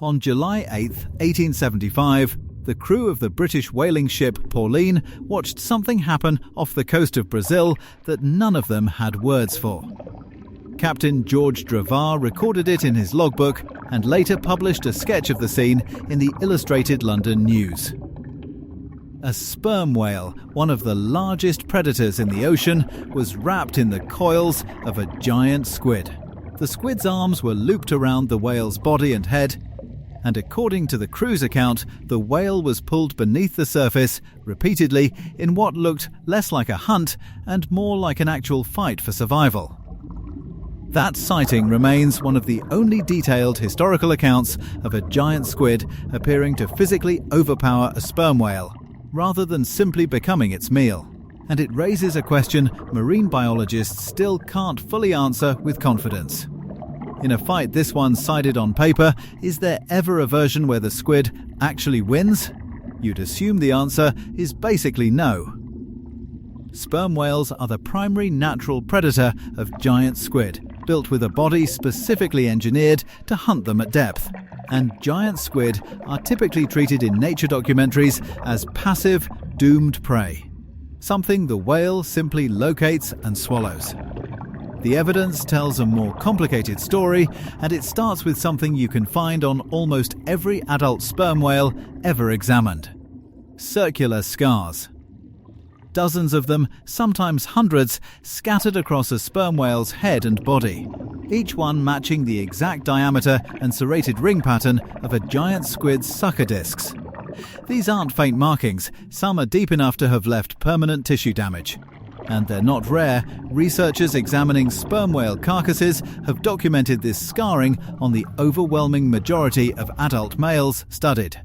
On July 8, 1875, the crew of the British whaling ship Pauline watched something happen off the coast of Brazil that none of them had words for. Captain George Drevar recorded it in his logbook and later published a sketch of the scene in the Illustrated London News. A sperm whale, one of the largest predators in the ocean, was wrapped in the coils of a giant squid. The squid's arms were looped around the whale's body and head, and according to the crew's account, the whale was pulled beneath the surface repeatedly in what looked less like a hunt and more like an actual fight for survival. That sighting remains one of the only detailed historical accounts of a giant squid appearing to physically overpower a sperm whale, rather than simply becoming its meal. And it raises a question marine biologists still can't fully answer with confidence. In a fight this one-sided on paper, is there ever a version where the squid actually wins? You'd assume the answer is basically no. Sperm whales are the primary natural predator of giant squid, built with a body specifically engineered to hunt them at depth. And giant squid are typically treated in nature documentaries as passive, doomed prey, something the whale simply locates and swallows. The evidence tells a more complicated story, and it starts with something you can find on almost every adult sperm whale ever examined: circular scars. Dozens of them, sometimes hundreds, scattered across a sperm whale's head and body, each one matching the exact diameter and serrated ring pattern of a giant squid's sucker discs. These aren't faint markings, some are deep enough to have left permanent tissue damage. And they're not rare. Researchers examining sperm whale carcasses have documented this scarring on the overwhelming majority of adult males studied.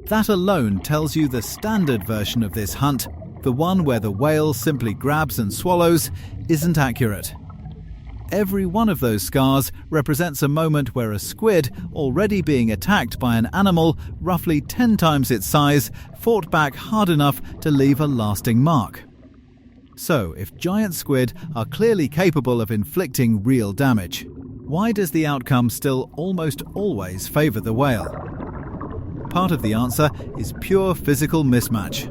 That alone tells you the standard version of this hunt, the one where the whale simply grabs and swallows, isn't accurate. Every one of those scars represents a moment where a squid, already being attacked by an animal roughly 10 times its size, fought back hard enough to leave a lasting mark. So, if giant squid are clearly capable of inflicting real damage, why does the outcome still almost always favour the whale? Part of the answer is pure physical mismatch.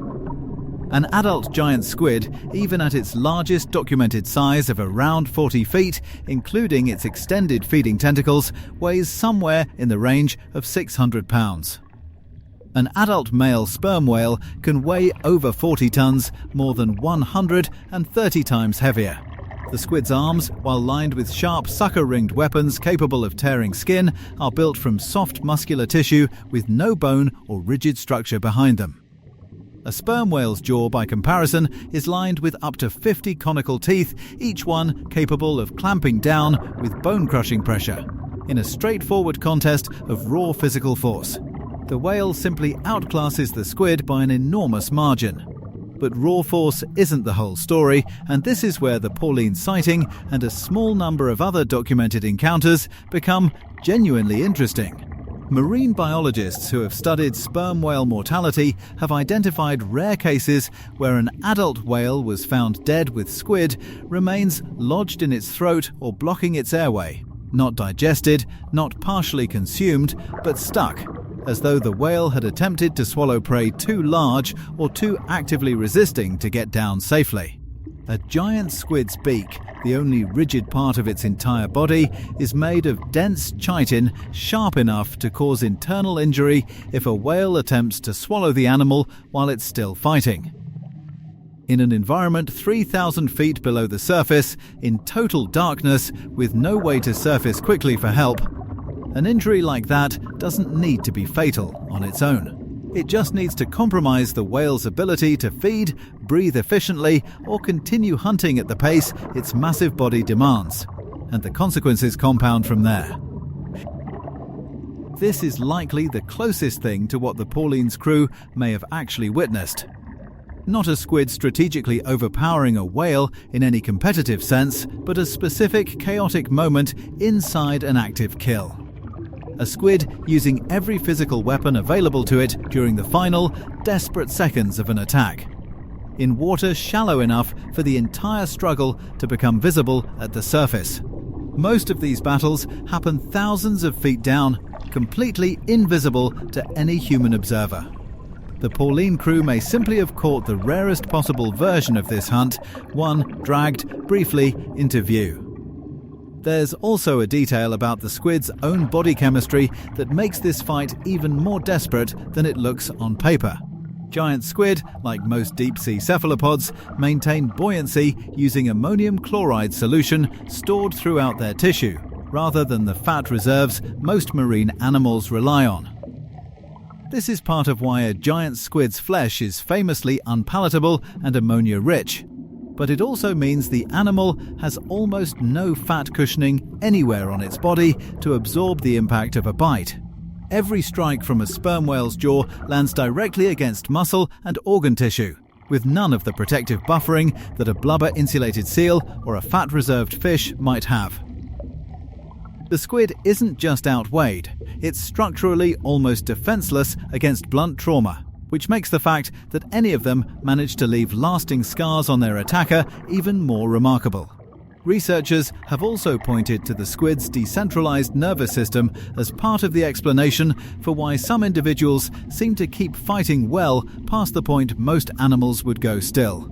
An adult giant squid, even at its largest documented size of around 40 feet, including its extended feeding tentacles, weighs somewhere in the range of 600 pounds. An adult male sperm whale can weigh over 40 tons, more than 130 times heavier. The squid's arms, while lined with sharp sucker-ringed weapons capable of tearing skin, are built from soft muscular tissue with no bone or rigid structure behind them. A sperm whale's jaw, by comparison, is lined with up to 50 conical teeth, each one capable of clamping down with bone-crushing pressure, in a straightforward contest of raw physical force. The whale simply outclasses the squid by an enormous margin. But raw force isn't the whole story, and this is where the Pauline sighting and a small number of other documented encounters become genuinely interesting. Marine biologists who have studied sperm whale mortality have identified rare cases where an adult whale was found dead with squid remains lodged in its throat or blocking its airway, not digested, not partially consumed, but stuck, as though the whale had attempted to swallow prey too large or too actively resisting to get down safely. A giant squid's beak, the only rigid part of its entire body, is made of dense chitin sharp enough to cause internal injury if a whale attempts to swallow the animal while it's still fighting. In an environment 3,000 feet below the surface, in total darkness, with no way to surface quickly for help, an injury like that doesn't need to be fatal on its own. It just needs to compromise the whale's ability to feed, breathe efficiently, or continue hunting at the pace its massive body demands, and the consequences compound from there. This is likely the closest thing to what the Pauline's crew may have actually witnessed. Not a squid strategically overpowering a whale in any competitive sense, but a specific chaotic moment inside an active kill. A squid using every physical weapon available to it during the final, desperate seconds of an attack, in water shallow enough for the entire struggle to become visible at the surface. Most of these battles happen thousands of feet down, completely invisible to any human observer. The Pauline crew may simply have caught the rarest possible version of this hunt, one dragged briefly into view. There's also a detail about the squid's own body chemistry that makes this fight even more desperate than it looks on paper. Giant squid, like most deep-sea cephalopods, maintain buoyancy using ammonium chloride solution stored throughout their tissue, rather than the fat reserves most marine animals rely on. This is part of why a giant squid's flesh is famously unpalatable and ammonia-rich. But it also means the animal has almost no fat cushioning anywhere on its body to absorb the impact of a bite. Every strike from a sperm whale's jaw lands directly against muscle and organ tissue, with none of the protective buffering that a blubber-insulated seal or a fat-reserved fish might have. The squid isn't just outweighed, it's structurally almost defenseless against blunt trauma, which makes the fact that any of them manage to leave lasting scars on their attacker even more remarkable. Researchers have also pointed to the squid's decentralized nervous system as part of the explanation for why some individuals seem to keep fighting well past the point most animals would go still.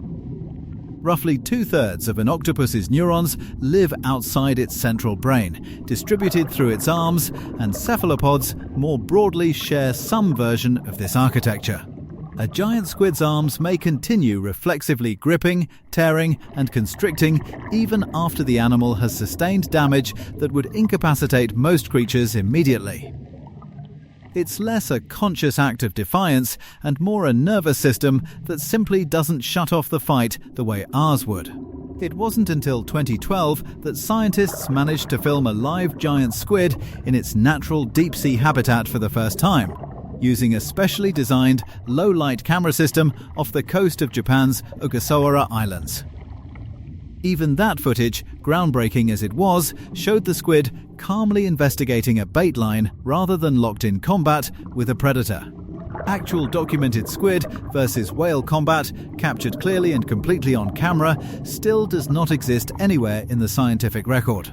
Roughly 2/3 of an octopus's neurons live outside its central brain, distributed through its arms, and cephalopods more broadly share some version of this architecture. A giant squid's arms may continue reflexively gripping, tearing, and constricting even after the animal has sustained damage that would incapacitate most creatures immediately. It's less a conscious act of defiance and more a nervous system that simply doesn't shut off the fight the way ours would. It wasn't until 2012 that scientists managed to film a live giant squid in its natural deep-sea habitat for the first time, using a specially designed low-light camera system off the coast of Japan's Ogasawara Islands. Even that footage, groundbreaking as it was, showed the squid calmly investigating a bait line rather than locked in combat with a predator. Actual documented squid versus whale combat, captured clearly and completely on camera, still does not exist anywhere in the scientific record.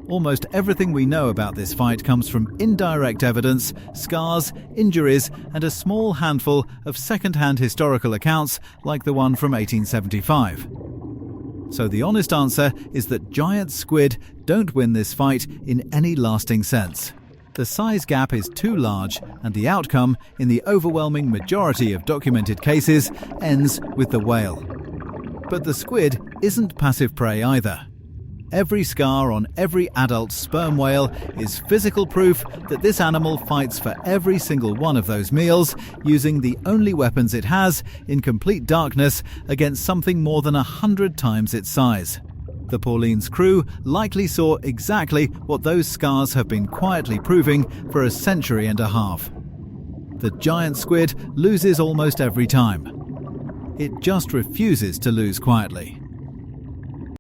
Almost everything we know about this fight comes from indirect evidence, scars, injuries, and a small handful of second-hand historical accounts like the one from 1875. So the honest answer is that giant squid don't win this fight in any lasting sense. The size gap is too large, and the outcome, in the overwhelming majority of documented cases, ends with the whale. But the squid isn't passive prey either. Every scar on every adult sperm whale is physical proof that this animal fights for every single one of those meals, using the only weapons it has in complete darkness against something more than 100 times its size. The Pauline's crew likely saw exactly what those scars have been quietly proving for a century and a half. The giant squid loses almost every time. It just refuses to lose quietly.